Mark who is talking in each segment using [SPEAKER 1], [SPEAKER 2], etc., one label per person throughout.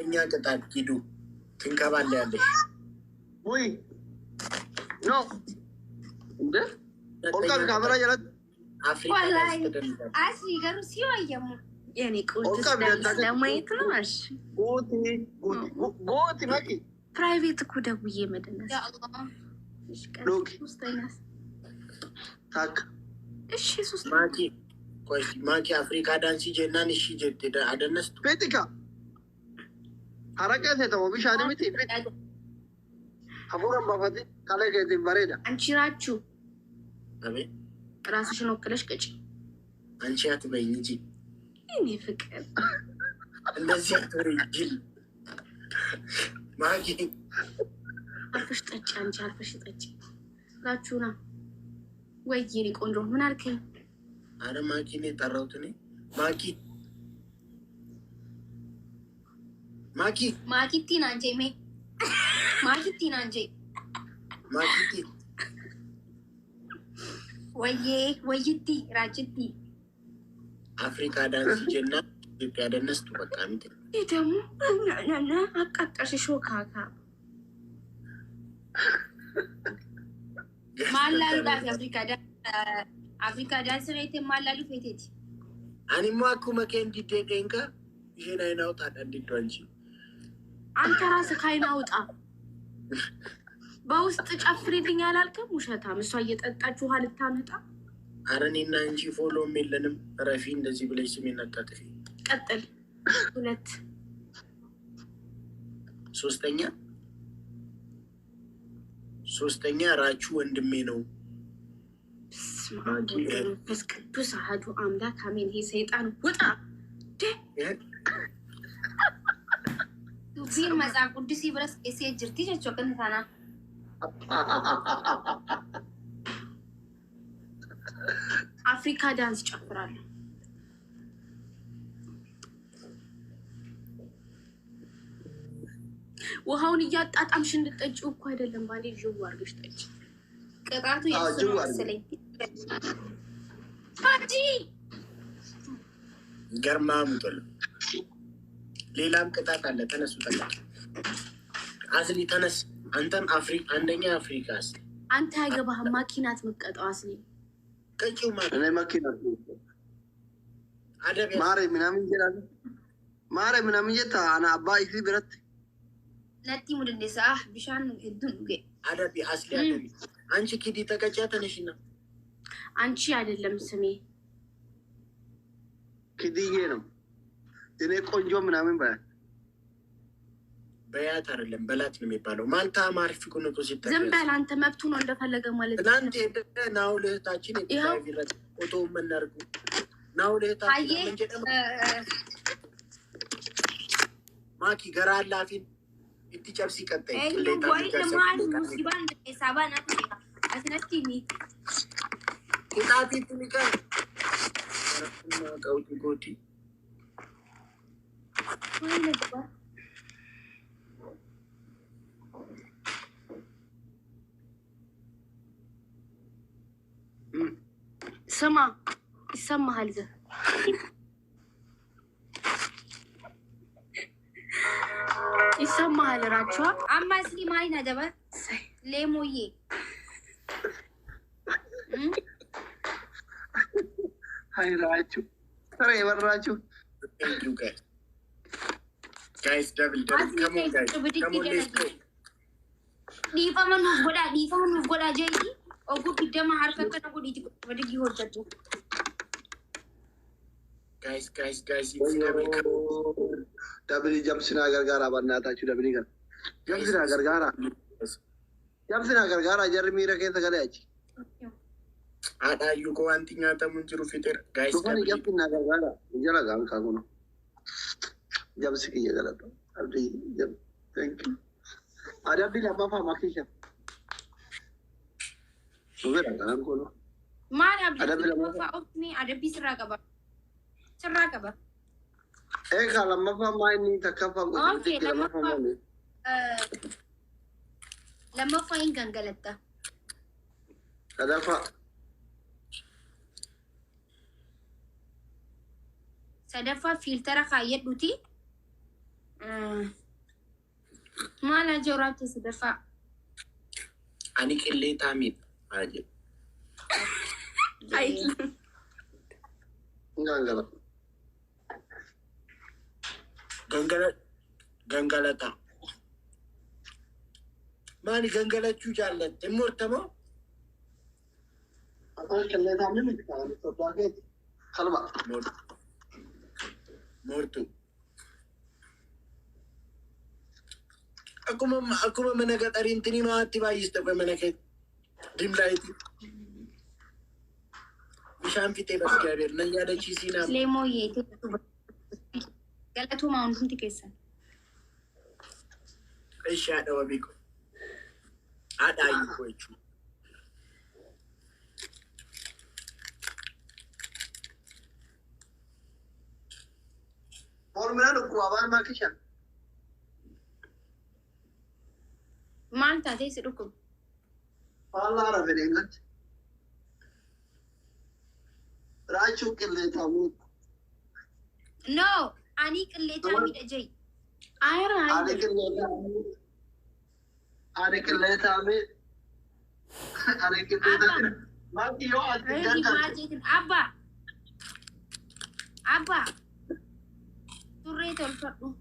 [SPEAKER 1] ሁለተኛ ቅጣት ሂዱ ትንከባለያለሽ።
[SPEAKER 2] ወይ ኖ እንደ ኦልካ ካሜራ ያላት
[SPEAKER 1] አፍሪካ
[SPEAKER 3] አሲ ገሩ ሲወየሙ የኔ ቁጥስ ለማየት ነው። እሺ
[SPEAKER 2] ጎቲ ማኪ
[SPEAKER 3] ፕራይቬት እኮ ደውዬ መደነስ ያ አላህ
[SPEAKER 2] ሎክ ታክ
[SPEAKER 3] እሺ ሶስት
[SPEAKER 1] ማኪ አፍሪካ ዳንሲ ጀናን እሺ ጀደ አደነስቱ
[SPEAKER 2] ፔቲካ ሐረቀት የተው ቢሻ ደምቲ አቡራም ባፋቲ ካለ ገዲ በሬዳ
[SPEAKER 3] አንቺ ናችሁ
[SPEAKER 1] አቤት
[SPEAKER 3] ራስሽን ወክለሽ ቅጭ
[SPEAKER 1] አንቺ አትበይኝ እንጂ
[SPEAKER 3] እኔ ፍቅር
[SPEAKER 1] እንደዚህ አትበይኝ እንጂ ማኪ
[SPEAKER 3] አልፈሽ ጠጪ አንቺ አልፈሽ ጠጪ ላችሁና ወይዬ ቆንጆ ምን አልከኝ?
[SPEAKER 1] አረ ማኪ ነው ጠራሁት እኔ
[SPEAKER 3] ማኪ ቲናንጄ ሜ ማኪ ቲናንጄ
[SPEAKER 1] ማኪ
[SPEAKER 3] ወይይቲ ራጅቲ
[SPEAKER 1] አፍሪካ ዳንስ ጀና ኢትዮጵያ ደነስቱ በቃ እንት
[SPEAKER 3] ይደሙ ናና አቃጣሽ ሾካካ ማላሉ ዳፍ አፍሪካ ዳንስ ቤት ማላሉ ፌቴት
[SPEAKER 1] አኒሞ አኩ መከን ዲቴገንካ ይሄን አይናውጣ እንዲቷንጂ
[SPEAKER 3] አንተ ራስህ ካይናውጣ በውስጥ ጨፍሪልኝ አላልከም? ውሸታም እሷ እየጠጣችሁ ውሃ ልታመጣ።
[SPEAKER 1] ኧረ እኔና እንጂ ፎሎም የለንም። ረፊ እንደዚህ ብለሽ ስሜን አታጥፊ።
[SPEAKER 3] ቀጥል። 2
[SPEAKER 1] ሶስተኛ ራቹ ወንድሜ ነው።
[SPEAKER 3] መንፈስ ቅዱስ አሐዱ አምላክ አሜን። ይሄ ሰይጣን ውጣ ዚር መጽሐፍ ቅዱስ ይብረስ እሴጅርቲ ቸቾከንታና አፍሪካ ዳንስ ጨፍራለሁ። ውሃውን እያጣጣምሽ እንድትጠጪው እኮ አይደለም ባሌ ጅው አድርገሽ ጠጪ። ቅጣቱ የእሱ መሰለኝ። አጂ
[SPEAKER 1] ገርማ ሙጥል ሌላም ቅጣት አለ። ተነሱ ተቀጣ። አስሊ ተነስ። አንተም አንደኛ አፍሪካስ
[SPEAKER 3] አንተ ያገባህ ማኪናት መቀጣው አስሊ
[SPEAKER 1] ከጪው ማለት
[SPEAKER 2] እኔ ማኪናት
[SPEAKER 1] አደብ
[SPEAKER 2] ማሬ ምናምን ይላል። ማሬ ምናምን ይታ አና አባይ ሲ ብረት
[SPEAKER 3] ለቲ ሙድንሳ ቢሻን እዱን ገ
[SPEAKER 1] አደብ አስሊ አደብ አንቺ ኪዲ ተቀጫ ተነሽና
[SPEAKER 3] አንቺ አይደለም ስሜ
[SPEAKER 2] ኪዲዬ ነው። እኔ ቆንጆ ምናምን
[SPEAKER 1] በያት አይደለም በላት ነው የሚባለው። ማልታ ማርፊ ኩነቶ ሲተካ
[SPEAKER 3] ዝም በል አንተ። መብቱ ነው እንደፈለገ ማለት ነው።
[SPEAKER 1] እናንተ ናው ለታችን ይታይራት ፎቶ መንርጉ ናው ለታችን እንጀደም ማኪ ገራላፊን እትጨብሲ ቀጣይ
[SPEAKER 3] ለታ ወይ ሙሲባን ሳባና አስነቲኒ
[SPEAKER 1] ኪታቲ ትሚካ ቀውቲ ጎቲ
[SPEAKER 3] ወይ ለባ ስማ ይሰማሃል። ይሰማሃል። ራቻ አማስሊ ማይና ደባ ሌሞዬ
[SPEAKER 2] ሃይራችሁ ተሬ ወራችሁ
[SPEAKER 1] ጋይስ ደብል ከሞን ጋይስ ከሞን
[SPEAKER 3] ዲፋመን ጎዳ ጀይ ኦጉ ቢደማ አርከከነ ጉዲት ወደጊ ወደዱ
[SPEAKER 1] ጋይስ
[SPEAKER 2] ደብል ጀምስና ገርጋራ ባናታችሁ ደብል ገር ጀምስና ገርጋራ ጀርሚ ረከተ ገዳያች
[SPEAKER 1] አዳዩ ኮዋንቲኛ ተሙንጅሩ ፊተር ጋይስ
[SPEAKER 2] ጀምስና ገርጋራ እንጀራ ጋር ካጉ ነው ጀምስክ እየገለጠ አብዲ ጀም ታንክ ዩ አዳቢ ለማፋ ማኪሻ ሱበራ ጋር ኮሎ
[SPEAKER 3] ማን አብዲ ለማፋ ኦፍኒ አዳቢ ስራቀባ
[SPEAKER 2] ለማፋ ማይኒ ተከፋ
[SPEAKER 3] ኦኬ ለማፋ ይንገንገለጣ
[SPEAKER 2] ከዳፋ
[SPEAKER 3] ሰደፋ ፊልተራ ካየዱቲ ما لا جورات تدفع
[SPEAKER 1] أنا كلي تامين عاجل
[SPEAKER 3] أي
[SPEAKER 1] غنغلتا ماني غنغلت شو جالت مرتمو
[SPEAKER 2] أنا كلي تامين تطلع خلبا
[SPEAKER 1] مورتو أكو ما نقدر أرينتني ما أتباعي يستوي منك ديم لايتي مشان في تبص كبير نيا ده شيء سينا
[SPEAKER 3] ليمو يتي قالتوا ما عندهم تكسر
[SPEAKER 1] إيش هذا وبيكو هذا يكوي شو
[SPEAKER 2] और मेरा लोग आवाज मार के चल
[SPEAKER 3] مالتا ديس ركب
[SPEAKER 2] الله راه في الانجليز رايشو كله تامين
[SPEAKER 3] نو أنيك اللي تعمل أجي أيرا
[SPEAKER 2] أنا كله تامين ما في يوم
[SPEAKER 3] أبا تريد الفرق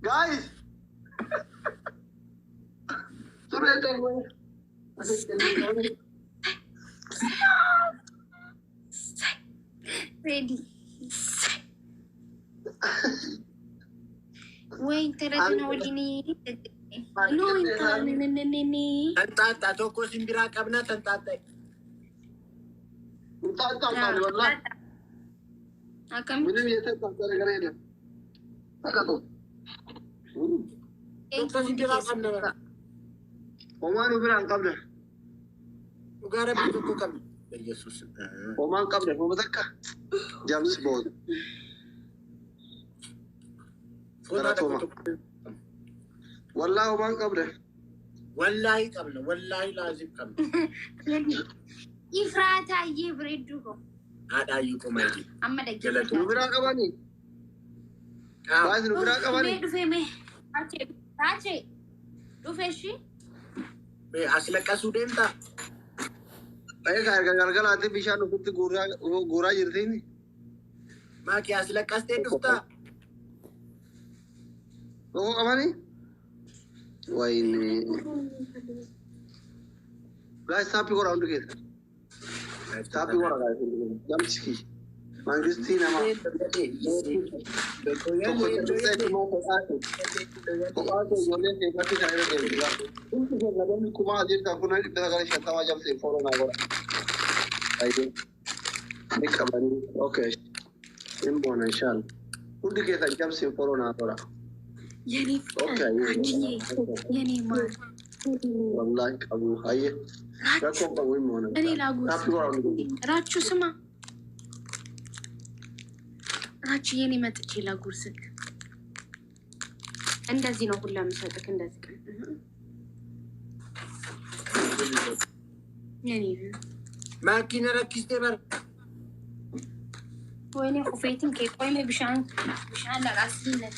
[SPEAKER 2] guys
[SPEAKER 3] ready وين ترى وليني نو ننننني
[SPEAKER 1] أنت توكو سيمبرا كابنا أنت
[SPEAKER 2] والله
[SPEAKER 3] أكمل
[SPEAKER 2] من يتذكر غيرنا أكتب
[SPEAKER 1] توكو سيمبرا كابنا
[SPEAKER 2] وما نبرع قبله
[SPEAKER 1] وقارب توكو كم يسوس
[SPEAKER 2] وما قبله هو مذكر جيمس بوند والله وما قبله
[SPEAKER 1] والله قبله والله لازم قبله
[SPEAKER 3] إفراتا يبردوه
[SPEAKER 1] هذا يكون ماجي
[SPEAKER 3] أما دقيقة
[SPEAKER 2] نبرع قباني بايز نبرع قباني
[SPEAKER 3] دوفي راجي دوفي شي
[SPEAKER 1] أصلك كسودين تا
[SPEAKER 2] أي كار آتے بيشان وقت غورا جرتي ني
[SPEAKER 1] ما كي أصلك كاستين دوستا
[SPEAKER 2] वो कमानी वही नहीं गाइस सापी को राउंड के सापी को रखा है जम चिकी मांगिस्ती ना मां तो कुछ तो ऐसे मां तो आके जोले ने काफी सारे दे दिया उनको जो लगन कुमार अजीत का पुनः इतना करे शतावा जब से फॉलो ना करा आई थिंक कमानी ओके इन बोना इंशाल्लाह उनके के जब से फॉलो ना करा
[SPEAKER 3] يعني يعني ما
[SPEAKER 2] والله أبو هاي ركوب قوي مونا
[SPEAKER 3] أنا لا أقول راتشو سما راتشو يعني ما تجي لا أقولك عند زينو كلها مساعدك عند زين يعني
[SPEAKER 1] ما كنا ركزت بر
[SPEAKER 3] وين خفيتين كيف وين بشان لا راسلين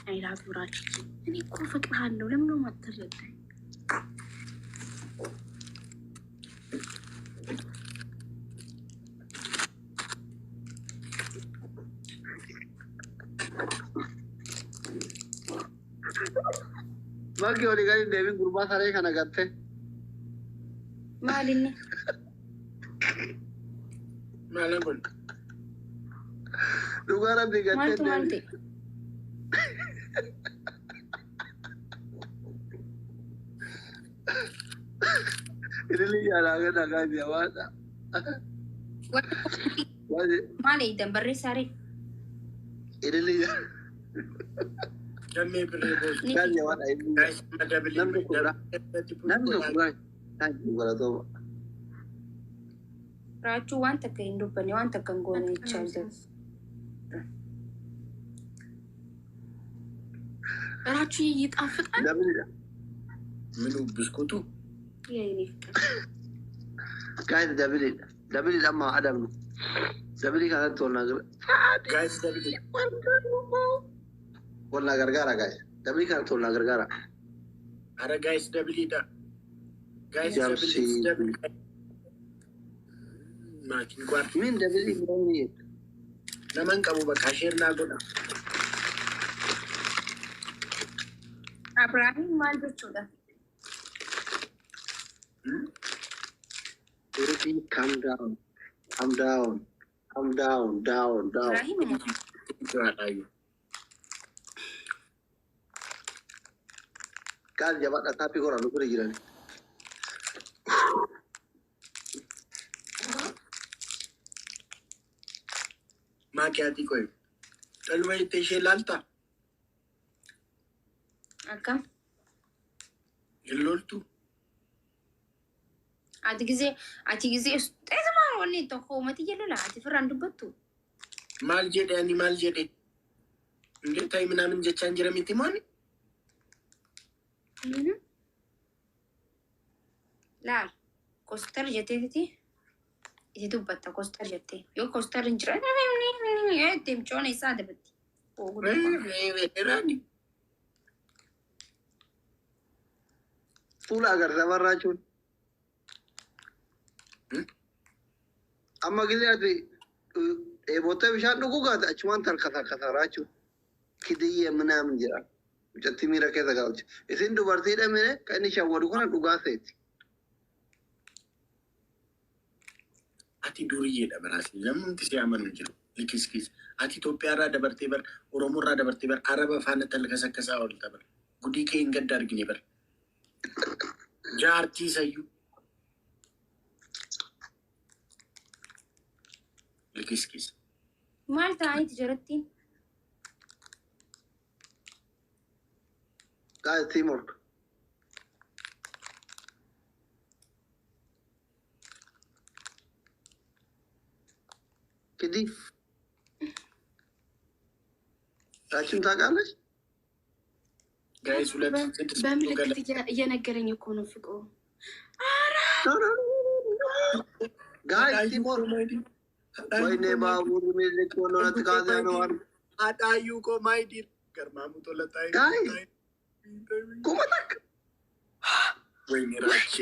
[SPEAKER 3] أي لا براتشي يعني كل فكرة عنه لما ما ترد
[SPEAKER 2] ما क्यों नहीं करी देवी गुरुमा सारे खाना करते
[SPEAKER 3] ما ليني
[SPEAKER 1] ما لقول
[SPEAKER 2] दोबारा भी करते
[SPEAKER 3] مالتي
[SPEAKER 2] इधर यार आगे लगा दिया वादा
[SPEAKER 3] ما لي دم بري ساري
[SPEAKER 2] इधर यार
[SPEAKER 1] جمي بالريبوز
[SPEAKER 2] كان يا وادا
[SPEAKER 1] جايز ما قبل
[SPEAKER 2] نمر كورا نمر تو
[SPEAKER 3] راتشو وانت كيندو بني وانت كنغوني تشالد راتشو يطافط
[SPEAKER 1] منو بسكوتو
[SPEAKER 3] يعني
[SPEAKER 2] قاعد دبلي لما عدم دبلي كانت تقولنا
[SPEAKER 1] جايز دبلي
[SPEAKER 2] قلنا غرغرة جايز دبلي كانت تقولنا غرغرة
[SPEAKER 1] أنا جايز دبلي ده جايز
[SPEAKER 2] جامسي
[SPEAKER 1] دبلي ما تنقر
[SPEAKER 2] مين دبلي مين
[SPEAKER 1] نمان كابو بكاشير ناقونا
[SPEAKER 3] أبراهيم ما البتشوده
[SPEAKER 2] Everything calm down down
[SPEAKER 3] إبراهيم
[SPEAKER 2] قال جبات أتابي قرآن نقول جيراني
[SPEAKER 1] ما كاتي كوي تلوي تيشي لالتا
[SPEAKER 3] أكم
[SPEAKER 1] اللولتو
[SPEAKER 3] عادي جزء إذا ما روني تخو ما تيجي له لا عادي فران دبتو
[SPEAKER 1] مال جدي أني مال جدي إنك تاي منا من جتشان جرامي تيماني
[SPEAKER 3] لا كوستر جتتي إذا دبتة كوستر جتة يو كوستر إنجرا تيم شون يساعد بتي
[SPEAKER 1] راني
[SPEAKER 2] فولا أگر زبر راجون أما قلنا في بوتا بشان نقوقات أجوان تركتا راجون كدية منا من جرا جتي ميرا كذا قالت إذن دوبارتي ده منه كأني شاورو كنا نقوقات
[SPEAKER 1] أتي دوري ده براسي لم تسيامن نجرو لكيس أتي توبيا را دبرتي بر أورومور را دبرتي بر عربة فانا تلقى كسا أول تبر قدي كين قدر جني بر جارتي سيو لكيس
[SPEAKER 3] مال تاعي تجرتين
[SPEAKER 2] قاعد تيمور كدي راجون تاقالش
[SPEAKER 1] جايز ولاد
[SPEAKER 3] بملكت እየነገረኝ እኮ ነው ፍቅሩ
[SPEAKER 2] ጋይ ቲሞር ወይኔ ባቡር ሚልክ ሆኖ ተካዘ ነው
[SPEAKER 1] አጣዩ ኮ ማይዲር ገርማሙ ተለታይ
[SPEAKER 2] ጋይ ኩመታክ
[SPEAKER 1] ወይኔ ራቺ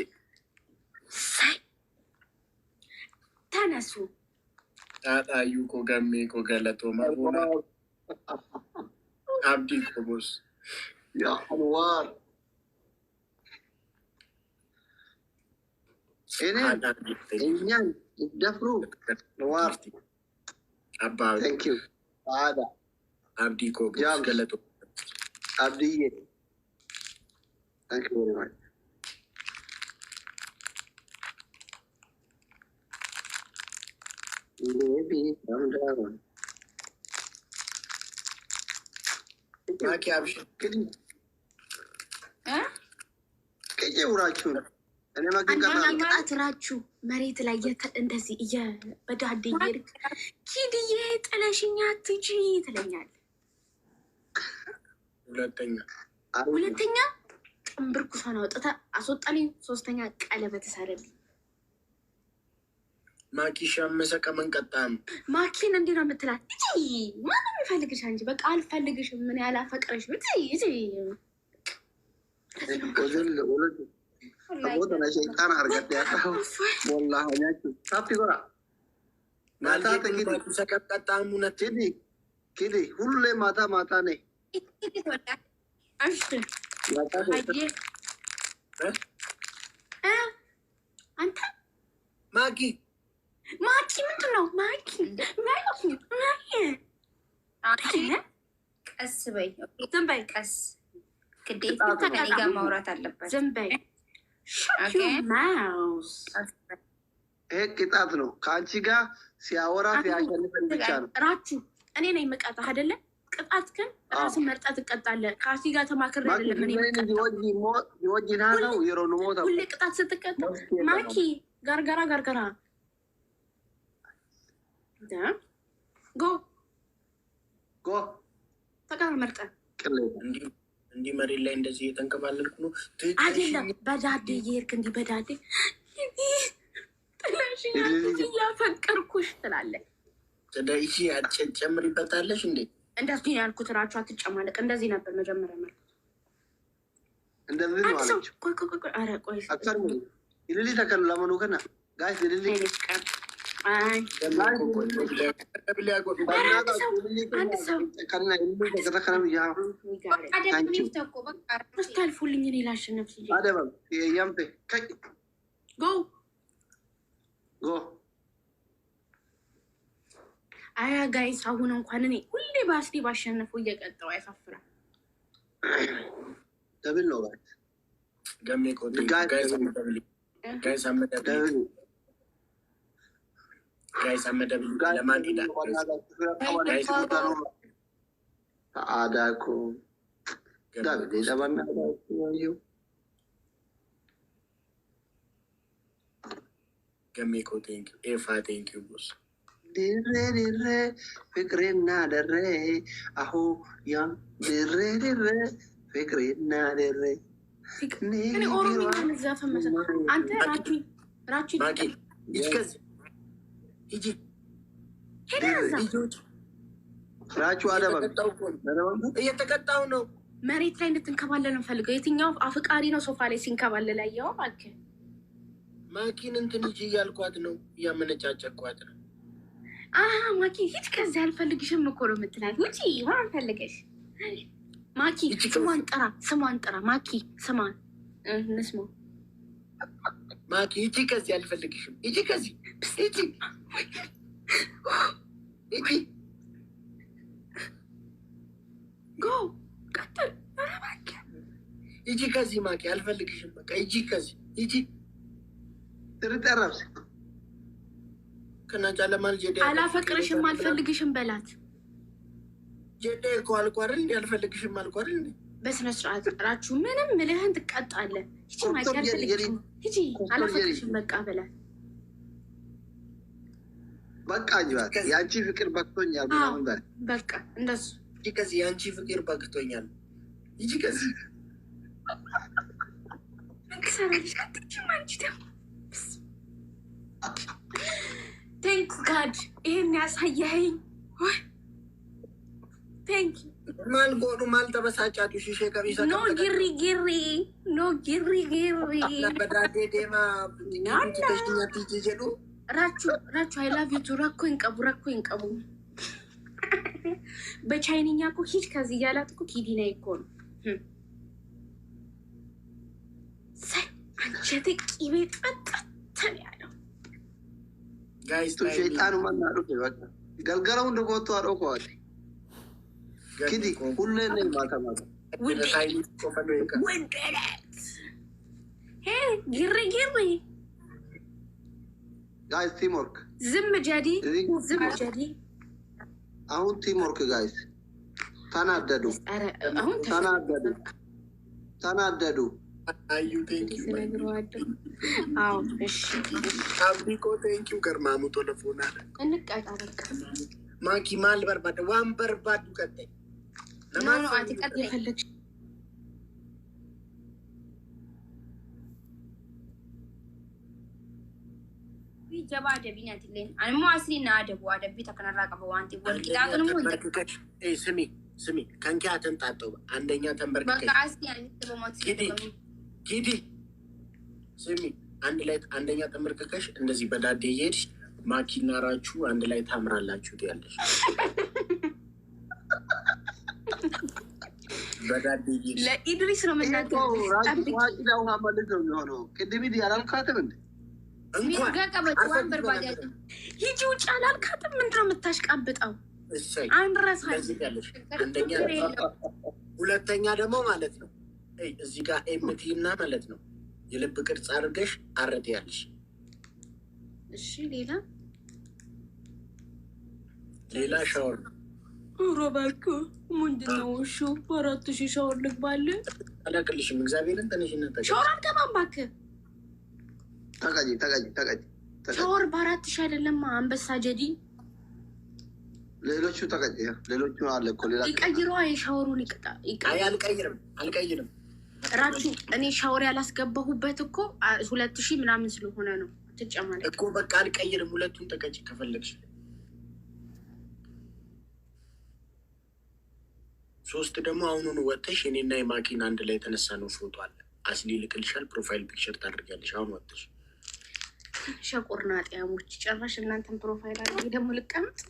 [SPEAKER 3] ተነሱ
[SPEAKER 1] አጣዩ ኮ ገሜ ኮ ገለቶ ማቦና አብዲ ኮቦስ
[SPEAKER 2] يا حلوان إنين يدفروا نوار
[SPEAKER 1] أبا
[SPEAKER 2] thank you هذا
[SPEAKER 1] أبدي كوبس قلتو
[SPEAKER 2] أبدية thank you very much baby calm down
[SPEAKER 1] ማኪ አብሽ
[SPEAKER 2] ከየ ውራችሁ እኔ ማግንቀና
[SPEAKER 3] አትራችሁ መሬት ላይ እንደዚህ በዳዴ ይርክ ኪድዬ ጥለሽኛ አትጂ ትለኛል። ሁለተኛ ጥንብርኩሷን አውጥታ አስወጣልኝ። ሶስተኛ ቀለበት ሰረልኝ።
[SPEAKER 1] ማኪ ሻመሰቀ መንቀጣም
[SPEAKER 3] ማኪን እንዲህ ነው የምትላት። እጂ ማንም ይፈልግሽ አንቺ በቃ አልፈልግሽም ምን ያላፈቅረሽ እጂ እጂ
[SPEAKER 2] ወዘል ወለድ አቦተና ሸይጣን አርጋት ያጣው والله ያቺ ታፒ ጎራ ማታ ተንግዲ
[SPEAKER 1] ሰቀጣም ሙነት
[SPEAKER 2] ኪዲ ሁሌ ማታ ማታ ነይ
[SPEAKER 3] እሺ ማታ አንተ
[SPEAKER 1] ማኪ
[SPEAKER 3] ምንድን ነው ማኪ ቀስ በይ ዝም በይ ቀስ ግዴታ ከእኔ ጋር ማውራት አለበት ዝም በይ
[SPEAKER 2] ይሄ ቅጣት ነው ከአንቺ ጋር ሲያወራ ሲያሸንፈን ብቻ ነው
[SPEAKER 3] ራችሁ እኔ ነኝ የምቀጣህ አይደለ ቅጣት ግን ራስን መርጠህ ትቀጣለህ ከአንቺ ጋር ተማክሬ አይደለም እኔ
[SPEAKER 2] ይወጂና ነው የሮኑ ሞታ
[SPEAKER 3] ሁሌ ቅጣት ስትቀጣ ማኪ ጋርጋራ
[SPEAKER 2] ጎ
[SPEAKER 3] ተቀራ መርጠህ
[SPEAKER 1] እንዲህ መሬት ላይ እንደዚህ የተንከባለልኩ ነው
[SPEAKER 3] አይደለም። በዳዴ እየሄድክ እንዲህ በዳዴ ጥለሽኝ እያፈቀርኩሽ ትላለህ።
[SPEAKER 1] ስለዚህ ጨምሪበታለሽ እንዴ?
[SPEAKER 3] እንደዚህ ያልኩት ራችሁ አትጨማለቅ። እንደዚህ ነበር መጀመሪያ መልኩ።
[SPEAKER 2] እንደዚህ ነው አለች።
[SPEAKER 3] ኧረ ቆይ
[SPEAKER 2] አካል ይልሊ ተከሉ ለማኑ ከና ጋይስ ይልሊ
[SPEAKER 3] ታልፉልኝ እኔ ላሸነፍ አያ ጋይስ አሁን እንኳን እኔ ሁሌ ባስዲ ባሸነፈው እየቀጠው ያሳፍራል።
[SPEAKER 2] ደብል ነው ጋይስ
[SPEAKER 1] ገሜ ቆጥ ጋይስ አመደብ ለማን ሄዳ
[SPEAKER 2] አዳኮ ዳቪድ ለማን ነው
[SPEAKER 1] ገሜ ቆጤንክ ኤፋ ቴንክ ዩ ቦስ
[SPEAKER 2] ድሬ ፍቅሬና ደሬ አሁ ያም ድሬ ፍቅሬና ደሬ
[SPEAKER 3] እኔ ኦሮሚያ ዘፈን መሰለኝ አንተ ራቹ
[SPEAKER 1] ማቂ ይስከዝ ሂጂ
[SPEAKER 2] ራቹ አደባ
[SPEAKER 1] እየተቀጣው ነው።
[SPEAKER 3] መሬት ላይ እንድትንከባለል እንፈልገው። የትኛው አፍቃሪ ነው ሶፋ ላይ ሲንከባለል ያየው? አልከ
[SPEAKER 1] ማኪን እንትን ሂጂ እያልኳት ነው፣ እያመነጫጨኳት ነው።
[SPEAKER 3] ማኪ ሂድ ከዚህ አልፈልግሽም እኮ ነው የምትላት። ውጪ ማን ፈልገሽ? ማኪ ስሟን ጥራ ማኪ ስሟን እንስማ።
[SPEAKER 1] ማኪ ሂጂ ከዚህ አልፈልግሽም። ሂጂ ከዚህ ሂጂ
[SPEAKER 3] ጎ ቀጥል።
[SPEAKER 1] ሂጂ ከዚህ ማኪ አልፈልግሽም። በቃ ሂጂ ከዚህ ሂጂ።
[SPEAKER 2] ትርጠራብስ
[SPEAKER 1] ከናጫ ለማን ጀዴ
[SPEAKER 3] አላፈቅርሽም አልፈልግሽም በላት።
[SPEAKER 1] ጀዴ እኮ አልኳር እንዴ አልፈልግሽም አልኳር እንዴ።
[SPEAKER 3] በስነ ስርዓት ራችሁ ምንም ምልህን ትቀጣለህ። ሂጂ ማኪ አልፈልግሽም ሂጂ አላፈቅርሽም በቃ በላት።
[SPEAKER 2] በቃ ይባል ያንቺ ፍቅር በቅቶኛል ምናምን በል
[SPEAKER 3] በቃ እንደሱ።
[SPEAKER 1] ሂጂ ከዚህ ያንቺ ፍቅር በቅቶኛል። ሂጂ ከዚህ
[SPEAKER 3] እንክሰራልሽ አትችም አንቺ ደግሞ ቴንክ ጋድ ይሄን ያሳየኸኝ። ቴንክ
[SPEAKER 1] ማል ጎዱ ማል ተበሳጫቱ ሽሼ ከቢሰ
[SPEAKER 3] ኖ ጊሪ ኖ ጊሪ
[SPEAKER 1] በዳዴ ዴማ ተሽኛ ቲጂ
[SPEAKER 3] ራቹ አይ ላቭ ዩ ቱ ረኮ ይንቀቡ በቻይንኛ እኮ ሂድ ከዚህ እያላት እኮ ኪዲና እኮ ነው። ሳይ አንቺ ቅቤ ጠጣተን ያለው
[SPEAKER 1] ጋይስ
[SPEAKER 2] ሸይጣኑ ማናሩ በቃ ገልገለው እንደቆጡ አሮቆዋል። ኪዲ ሁሌ ነው ማታ
[SPEAKER 3] ጊሪ
[SPEAKER 2] ጋይስ ቲምወርክ
[SPEAKER 3] ዝም ጀዲ
[SPEAKER 2] አሁን ቲምወርክ ጋይስ ተናደዱ
[SPEAKER 1] አዩ ቴንክ ዩ
[SPEAKER 3] አዎ እሺ
[SPEAKER 1] አብሪኮ ቴንክ ዩ ገርማሙ ቴሌፎን አለ
[SPEAKER 3] እንቀጣ በቃ
[SPEAKER 1] ማኪ ማል በርባደ ዋን በርባዱ ቀጠይ
[SPEAKER 3] ለማን ነው አትቀጥ የፈለግሽ? ጀባ ደቢና ትለን አንሞ አስሪና አደቡ አደቢ ተከናራቀ በዋንቲ ወልቂዳቱን ሞ
[SPEAKER 1] ስሚ ከንኪ አተንጣጣው አንደኛ ተንበርክከ
[SPEAKER 3] በቃ አስቲ አንተ በሞት
[SPEAKER 1] ጊዲ ስሚ አንድ ላይ አንደኛ ተንበርክከሽ እንደዚህ በዳዴ እየሄድሽ ማኪና ራቹ አንድ ላይ ታምራላችሁ ትያለሽ። በዳዴ እየሄድሽ
[SPEAKER 3] ለኢድሪስ ነው የምናገረው።
[SPEAKER 2] ራቹ ዋቂዳው ማለት ነው የሚሆነው። ቅድም ሂድ ያላልካትም እንዴ
[SPEAKER 3] ሚርጋ ቀበጥ ወንበር ባዲያ ሂጂ ውጭ አላልካትም? ምንድን ነው የምታሽቃብጠው? አንረሳ
[SPEAKER 1] አንደኛ ሁለተኛ ደግሞ ማለት ነው እዚህ ጋር ኤምቲ እና ማለት ነው የልብ ቅርጽ አድርገሽ አረድ ያለሽ።
[SPEAKER 3] እሺ
[SPEAKER 1] ሌላ ሻወር
[SPEAKER 3] ሮባኮ ምንድነው? እሺ 4000 ሻወር ልግባል
[SPEAKER 1] አላቅልሽም። እግዚአብሔርን ተነሽነት
[SPEAKER 3] ሻወር አልገባም እባክህ።
[SPEAKER 2] ተቀጂ
[SPEAKER 3] ሻወር በ4000 አይደለም አንበሳ ጀዲ።
[SPEAKER 2] ሌሎቹ ተቀጂ ሌሎቹ አለ እኮ ሌላ
[SPEAKER 3] ይቀይሩ። የሻወሩን
[SPEAKER 1] አልቀይርም
[SPEAKER 3] ራቹ እኔ ሻወር ያላስገባሁበት እኮ 2000 ምናምን ስለሆነ ነው። ትጨማለህ
[SPEAKER 1] እኮ በቃ አልቀይርም። ሁለቱን ተቀጭ ከፈለግሽ ሶስት ደግሞ አሁኑን ወጥተሽ እኔና የማኪን አንድ ላይ የተነሳ ነው ፎቶ አለ። አስሊ ልክልሻል። ፕሮፋይል ፒክቸር ታደርጊያለሽ። አሁን ወጥተሽ
[SPEAKER 3] ሸቁርና ጤያሞች ጨራሽ እናንተን ፕሮፋይል አድርጌ ደግሞ ልቀምጥ።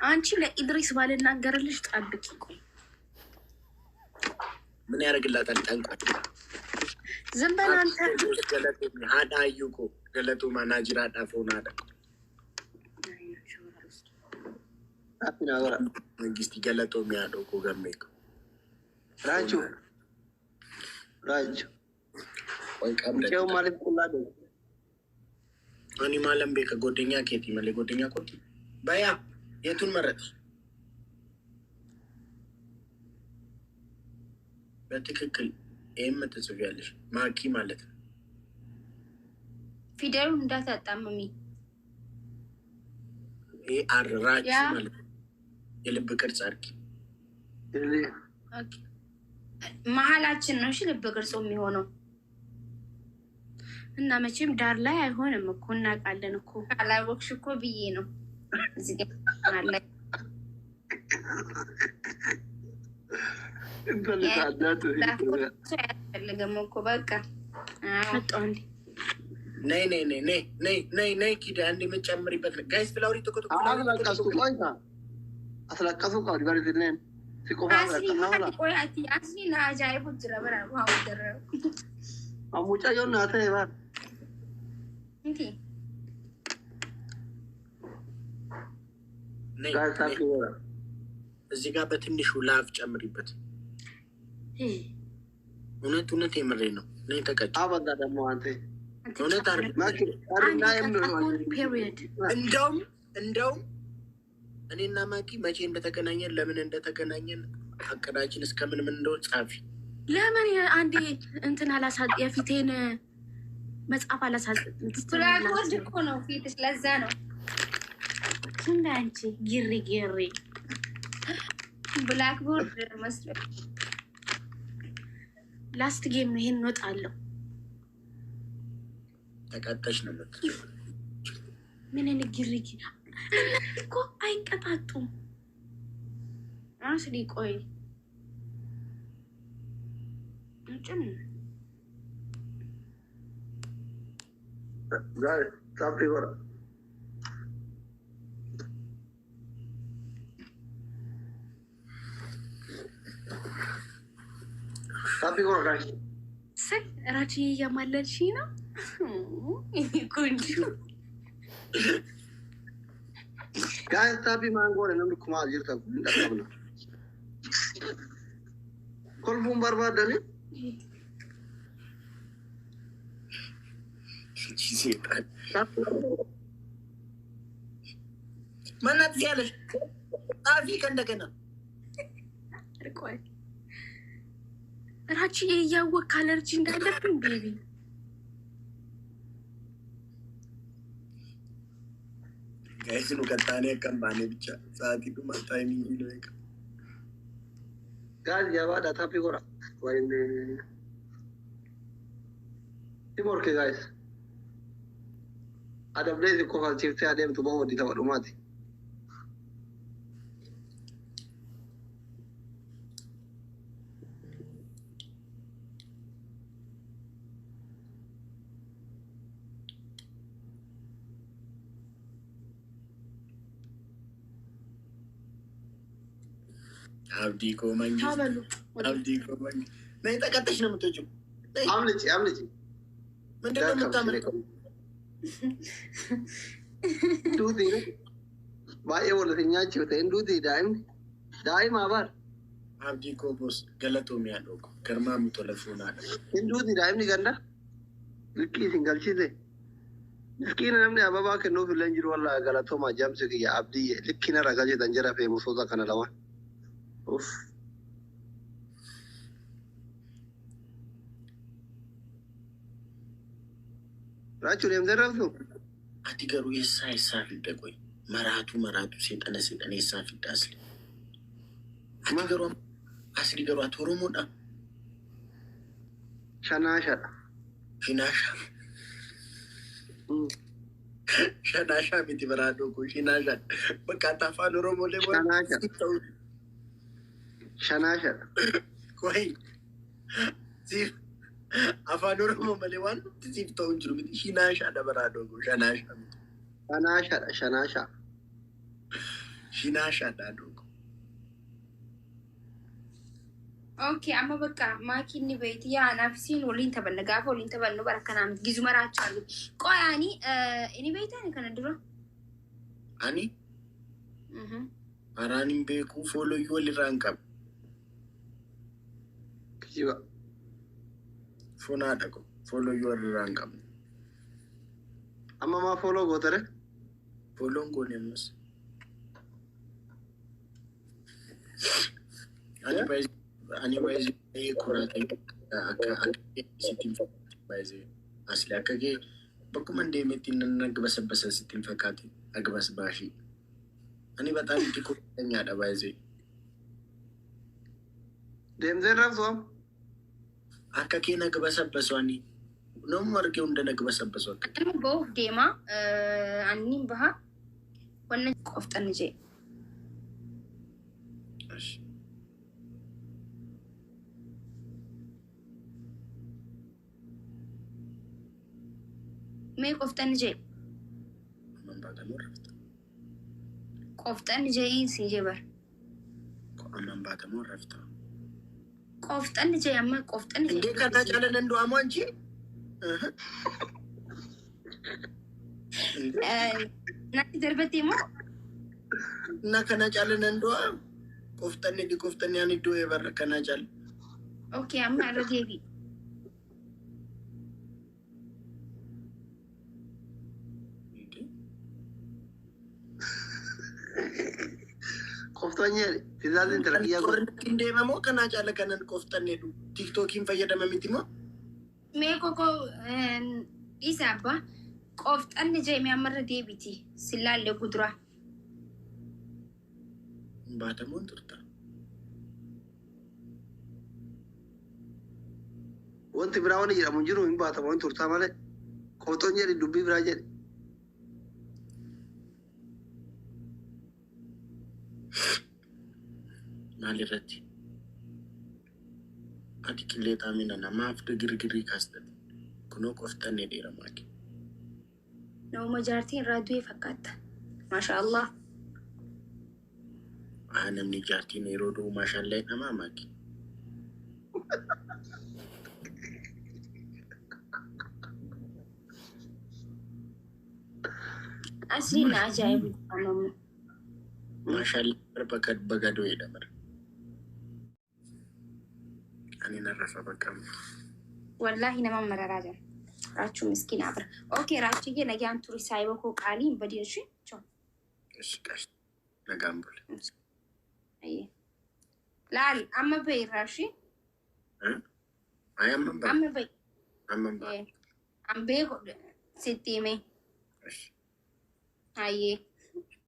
[SPEAKER 3] አንቺ ለኢድሪስ ባልናገርልሽ ጠብቂ። ቆይ
[SPEAKER 1] ምን ያደርግላታል? ጠንቋይ
[SPEAKER 3] ዝም በል አንተ።
[SPEAKER 1] ገለጡ ሀዳዩ እኮ ገለጡ ማናጅራ ዳፎና ዳ መንግስት ገለጦ የሚያደው እኮ ገሜ
[SPEAKER 2] ራጁ ማለት ቁላ
[SPEAKER 1] እኔ ማለም ቤ ከጎደኛ ኬት ይመለ ጎደኛ ቆጥ በያ የቱን መረጥ? በትክክል ይህም ትጽፊያለሽ። ማኪ ማለት ነው።
[SPEAKER 3] ፊደሉን እንዳታጣምሚ።
[SPEAKER 1] ይህ አራጭ ማለት ነው። የልብ ቅርጽ አድርጊ።
[SPEAKER 3] መሀላችን ነው። እሺ ልብ ቅርጹ የሚሆነው እና መቼም ዳር ላይ አይሆንም እኮ እናውቃለን እኮ። ካላወቅሽ እኮ ብዬ ነው። እዚህ ጋር አያስፈልግም እኮ በቃ መጣሁ።
[SPEAKER 1] ነይ ነይ ነይ ነይ ነይ ነይ ነይ ኪዳ አንድ የምትጨምሪበት ጋይስ ፍላውሪ ተቆጥ
[SPEAKER 2] አስለቀስኩ ቃል በርዝነን አሙጫ የሆነ አተ ይባል
[SPEAKER 1] እዚህ ጋር በትንሹ ላፍ ጨምሪበት። እውነት እውነት የምሬ ነው። ነይ ተቀጭ
[SPEAKER 2] አበጋ ደግሞ አንተ
[SPEAKER 1] እውነት እንደውም እኔና ማኪ መቼ እንደተገናኘን ለምን እንደተገናኘን አቀዳችን እስከምን ምን እንደሆነ ጻፊ።
[SPEAKER 3] ለምን አንዴ እንትን የፊቴን መጽሐፍ ብላክቦርድ እኮ ነው ፊትሽ፣ ለዛ ነው እንደ አንቺ ጊሪ ብላክቦርድ መስሎኝ። ላስት ጌም ነው ይሄን እንወጣለሁ።
[SPEAKER 1] ተቀጠሽ ነው
[SPEAKER 3] ምን ንግሪ እኮ አይንቀጣጡም። አስሊ ቆይ እንጭም
[SPEAKER 2] ጋር ታፕ ይወራ ታፕ ይወራ ጋር
[SPEAKER 3] ሰይ ራቺ ያማለልሽ ነው ቆንጆ
[SPEAKER 2] ጋር ታፕ ማንጎር ነው ልኩማ አጅርታ እንደታምና ኮልቡም በርባደኔ
[SPEAKER 1] ማናት ያለሽ ጣፊ ከእንደገና
[SPEAKER 3] ቆይ ራቺ እያወቅ አለርጂ እንዳለብኝ ቤቢ
[SPEAKER 1] ጋይስኑ ከታኔ ቀምባኔ ብቻ ሰዓት ዱ ታይሚንግ ነው ይቀ
[SPEAKER 2] ጋዝ ያባዳ ታፒ ጎራ ወይኔ ይሞርክ ጋይስ አደም ላይ ኮፋል ቺፍቲ አደም ቱ ቦዲ ተወዱማቲ
[SPEAKER 1] አብዲ ኮማንጂ አብዲ ኮማንጂ ነይ ተቀጥሽ ነው የምትወጪው።
[SPEAKER 2] አምልጪ
[SPEAKER 1] ምንድን ነው የምታመልከው?
[SPEAKER 2] ዱቲ ባዬ ወለተኛች ወተን ዱቲ ዳይም አባር
[SPEAKER 1] አብዲ ኮቦስ ገለጦም ያለው ከርማ ምትለፉና
[SPEAKER 2] ዱቲ ዳይም ንገንዳ ልቂ ሲንገልቺዜ ምስኪን ነምኒ አበባ ከኖ ፍለንጅሩ ወላ ገለጦማ ጃምስ ያ አብዲ ልኪነ ረጋጀ ተንጀራ ፌሙሶዛ ከነለዋ ኡፍ ራቹ ደም ዘረፍቱ
[SPEAKER 1] አቲገሩ የሳ ፊደቆይ መራቱ ሴጠነ የሳ ፊዳስሊ አቲገሩ አስሊገሩ አቶሮሞዳ
[SPEAKER 2] ሸናሻ
[SPEAKER 1] ፊናሻ Shanasha miti barado ko shinasha. Pagkatafan Oromo le mo.
[SPEAKER 2] Shanasha.
[SPEAKER 1] Wait. See, afan Oromo maliwan. Sif to unjuru miti shinasha da barado ko shanasha miti.
[SPEAKER 2] Shanasha.
[SPEAKER 1] Shinasha da dogo.
[SPEAKER 3] ኦኬ አማ በቃ ማኪኒ ቤት ያ ናፍሲን ወሊን ተበለጋፈ ወሊን ተበልኑ በረከናም ጊዙ መራቻሉ ቆያኒ እኔ ቤት እኔ ከነድሮ
[SPEAKER 1] አኒ አራኒም ቤኩ ፎሎ ይወል ራንቀም
[SPEAKER 2] ኪባ
[SPEAKER 1] ፎና ደቆ ፎሎ ይወል ራንቀም
[SPEAKER 2] አማማ ፎሎ ጎተረ
[SPEAKER 1] ፎሎን ጎኔምስ አኒ ባይዝ Ani baay'ee kuratee akka sittiin baay'ee asli akka kee bakkuma deemetti nan agbasa sittiin fakkaate agbas baashii. Ani bataan itti kutanyaadha baay'ee.
[SPEAKER 2] Deemtee raabsoo?
[SPEAKER 1] Akka kee nagbasa ani namni argee hunda nagbasa akka.
[SPEAKER 3] Ani boof deema ani baha wanna qoftan jee. Mee qoftan jee. Qoftan jee si jee bar.
[SPEAKER 1] Amman baatamoo rafta.
[SPEAKER 3] Qoftan jee amma qoftan jee.
[SPEAKER 1] Indee kana jaalan ndoo amoo anchi.
[SPEAKER 3] Natti darbate moo?
[SPEAKER 1] Na kana jaalan ndoo qoftan ani iddoo eebarra kana jaal.
[SPEAKER 3] Okay amma irra deebi.
[SPEAKER 2] Qoftoonyee tizaatiin talaqiyyaa godhe.
[SPEAKER 1] Qorreen deemamoo kanaa caala kanan qoftanne du tiktookiin fayyadama miti moo?
[SPEAKER 3] Mee koko isa abbaa qoftanne jee ammarra deebiti silaallee kuduraa.
[SPEAKER 1] Baatamoon turta.
[SPEAKER 2] Wanti biraa wani jedhamu hin jiru hin baatamoon turtaa malee. Qoftoonyee dubbii biraa jedhe.
[SPEAKER 1] Maalirratti ati qillee xaamina namaaf girgirii kaastati kunoo qoftanne dheeramaa kee.
[SPEAKER 3] Nama jaartiin irraa du'ee fakkaata. Maasha Allah.
[SPEAKER 1] Namni jaartiin yeroo du'u maashaallee namaa maaki.
[SPEAKER 3] Asliin ajaa'ibu amamu.
[SPEAKER 1] Maashaallee baga du'ee dabara. Ani narrafa bakka.
[SPEAKER 3] Wallahi nama mararaa jira. Raachuu miskiina bira. Okay raachuu nagaan turi saayiba koo qaaliin badii ishee.
[SPEAKER 1] Ishqash nagaan bule.
[SPEAKER 3] Aye. Laal amma bayi raashi.
[SPEAKER 1] Ay amma bayi.
[SPEAKER 3] Amma bayi.
[SPEAKER 1] Amma bayi.
[SPEAKER 3] Ambee sitti hime. Aye.